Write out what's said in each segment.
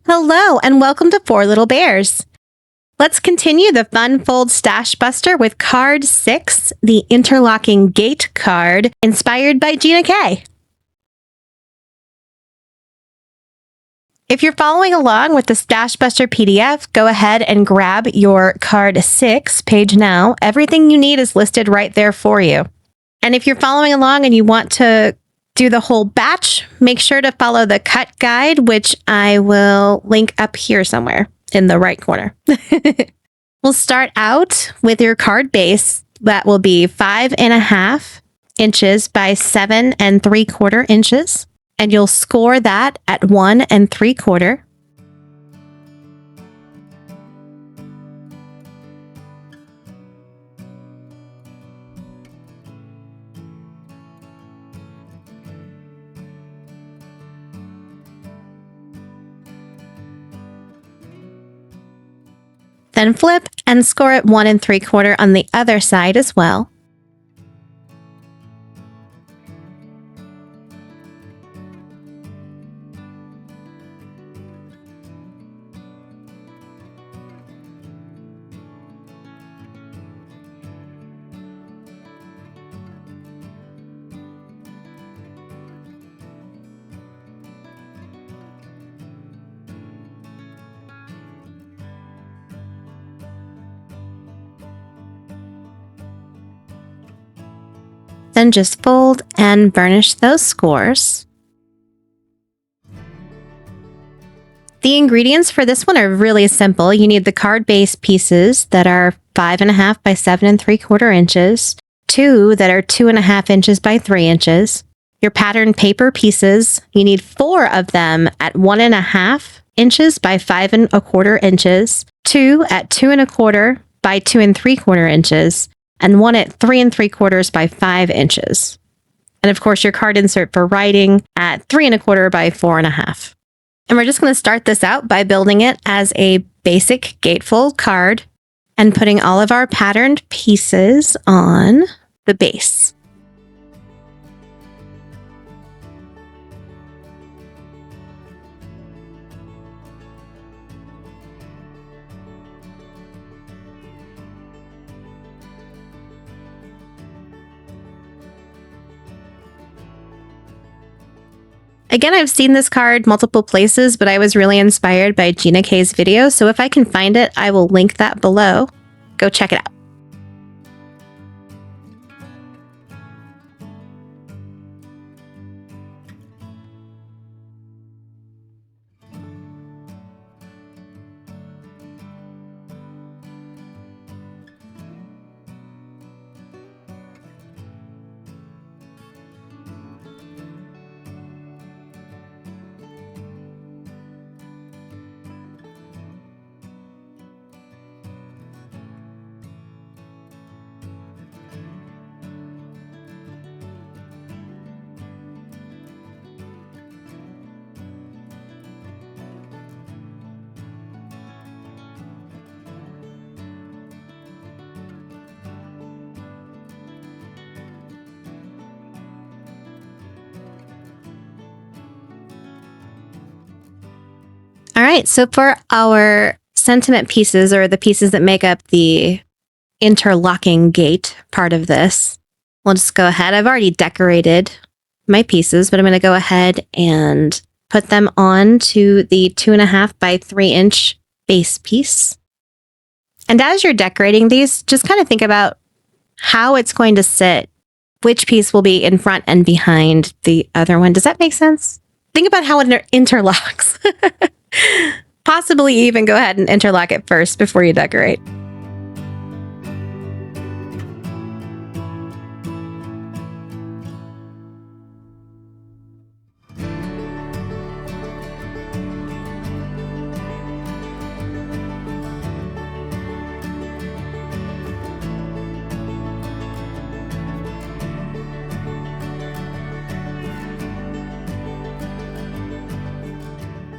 Hello, and welcome to Four Little Bears. Let's continue the fun fold stash buster with card 6, the Interlocking Gate card, inspired by Gina K. If you're following along with the Stash Buster PDF, go ahead and grab your card 6 page now. Everything you need is listed right there for you. And if you're following along and you want to do the whole batch, make sure to follow the cut guide, which I will link up here somewhere in the right corner. We'll start out with your card base. That will be 5.5 inches by 7 3/4 inches. And you'll score that at 1 3/4. Then flip and score it 1 3/4 on the other side as well. Then just fold and burnish those scores. The ingredients for this one are really simple. You need the card base pieces that are 5.5 by 7 3/4 inches, 2 that are 2.5 inches by 3 inches. Your pattern paper pieces, you need 4 of them at 1.5 inches by 5 1/4 inches, 2 at 2 1/4 by 2 3/4 inches, and 1 at 3 3/4 by 5 inches. And of course, your card insert for writing at 3 1/4 by 4.5. And we're just going to start this out by building it as a basic gatefold card and putting all of our patterned pieces on the base. Again, I've seen this card multiple places, but I was really inspired by Gina K's video, so if I can find it, I will link that below. Go check it out. All right, so for our sentiment pieces, or the pieces that make up the interlocking gate part of this, we'll just go ahead. I've already decorated my pieces, but I'm going to go ahead and put them on to the 2.5 by 3 inch base piece. And as you're decorating these, just kind of think about how it's going to sit, which piece will be in front and behind the other one. Does that make sense? Think about how it interlocks. Possibly even go ahead and interlock it first before you decorate.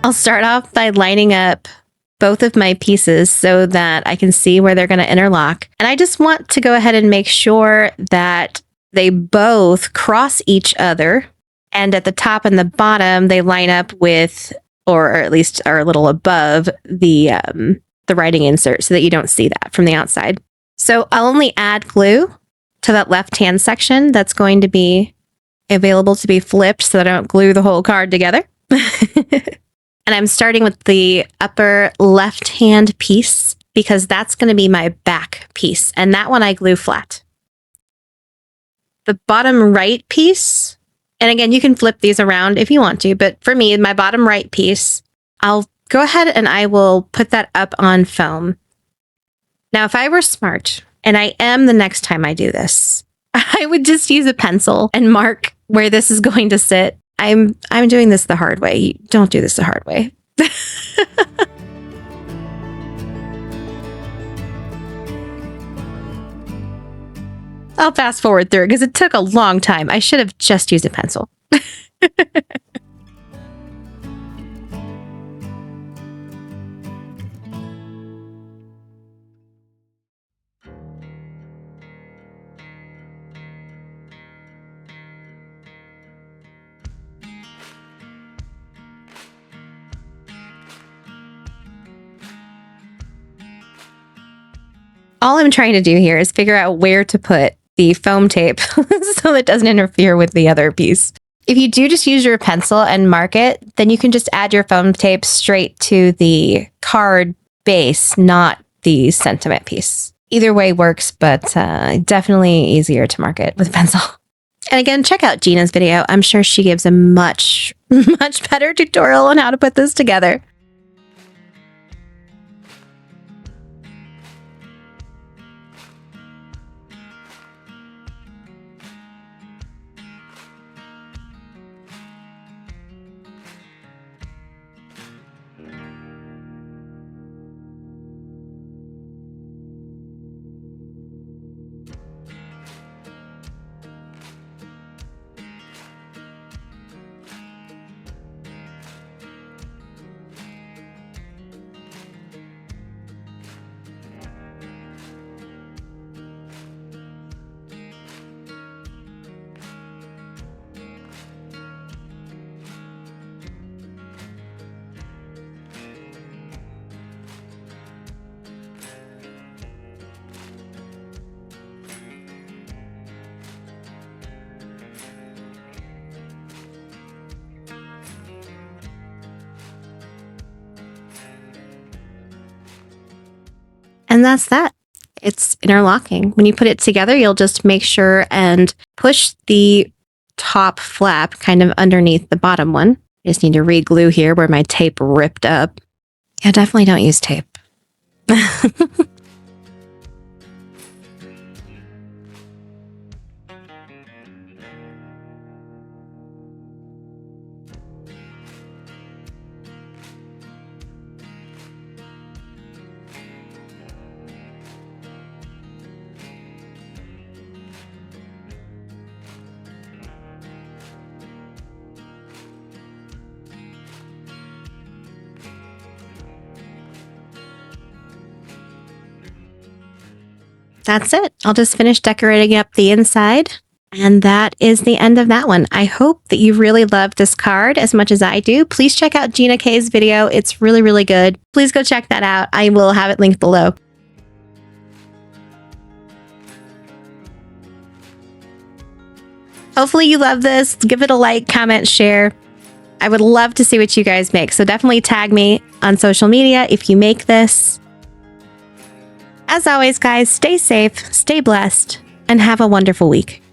I'll start off by lining up both of my pieces so that I can see where they're going to interlock. And I just want to go ahead and make sure that they both cross each other. And at the top and the bottom, they line up with or at least are a little above the writing insert so that you don't see that from the outside. So I'll only add glue to that left-hand section that's going to be available to be flipped so that I don't glue the whole card together. And I'm starting with the upper left-hand piece because that's going to be my back piece. And that one I glue flat. The bottom right piece, and again, you can flip these around if you want to, but for me, my bottom right piece, I'll go ahead and I will put that up on foam. Now, if I were smart, and I am the next time I do this, I would just use a pencil and mark where this is going to sit. I'm doing this the hard way. Don't do this the hard way. I'll fast forward through it because it took a long time. I should have just used a pencil. All I'm trying to do here is figure out where to put the foam tape so it doesn't interfere with the other piece. If you do just use your pencil and mark it, then you can just add your foam tape straight to the card base, not the sentiment piece. Either way works, but definitely easier to mark it with a pencil. And again, check out Gina's video. I'm sure she gives a much better tutorial on how to put this together. And that's that. It's interlocking. When you put it together, you'll just make sure and push the top flap kind of underneath the bottom one. I just need to re-glue here where my tape ripped up. Yeah, definitely don't use tape. That's it. I'll just finish decorating up the inside. And that is the end of that one. I hope that you really loved this card as much as I do. Please check out Gina K's video. It's really, really good. Please go check that out. I will have it linked below. Hopefully you love this. Give it a like, comment, share. I would love to see what you guys make. So definitely tag me on social media if you make this. As always, guys, stay safe, stay blessed, and have a wonderful week.